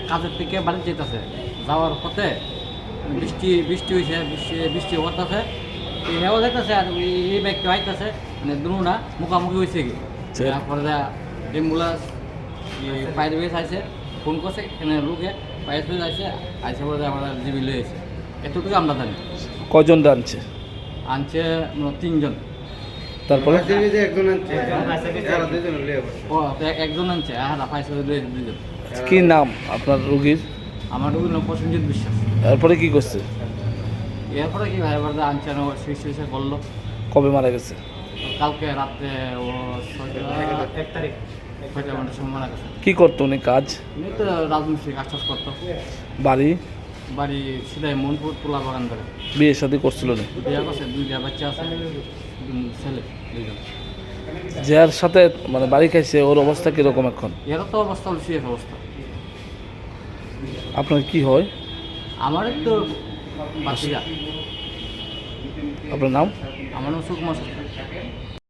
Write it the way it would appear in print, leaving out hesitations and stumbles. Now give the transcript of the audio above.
কাজের থেকে বাড়ি যেতেছে, যাওয়ার পথে বৃষ্টি হয়েছে, বৃষ্টি করতেছে, হেও দেখতেছে আর এই ব্যক্তি আইতেছে, মানে দুটা মুখামুখি হয়েছে কি। তারপরে অ্যাম্বুলেন্স ফায়ার ব্রিগেড আইসে, ফোন করছে, এখানে লোকে ফায়ার ব্রিগেড আইসে পরে আমরা জিবি লয়ে এসে, এতটুকু আমরা জানি। কজন আনছে? আনছে 3 জন। তারপরে একজন আনছে, আর ফায়ার ব্রিগেড 2 জন। কি নাম আপনার রোগীর? আমার রোগীর নাম প্রসেনজিৎ বিশ্বাস। এরপরে কি করছে? এরপরে কি ভাই এবার আনছে চিকিৎসা করলো। কবে মারা গেছে? কালকে রাত্রে ও 1 তারিখ 6টা ঘন্টার সময় মারা গেছে। কি করতো উনি কাজ? উনি তো রাজমিস্ত্রি কাজ করতো। বাড়ি বাড়ি সিধাই মনপুর তুলা বাগান করে। বিয়ে শাদী করছিল না? বিয়ে করছে, 2টা বাচ্চা আছে, ছেলে 2জন। যার সাথে মানে বাড়ি খাইছে ওর অবস্থা কিরকম এখন? এর তো অবস্থা হল সিরিয়াস অবস্থা। আপনার কি হয়? আমার তো বাচ্চা। আপনার নাম? আমার নাম সুকুমার সরকার।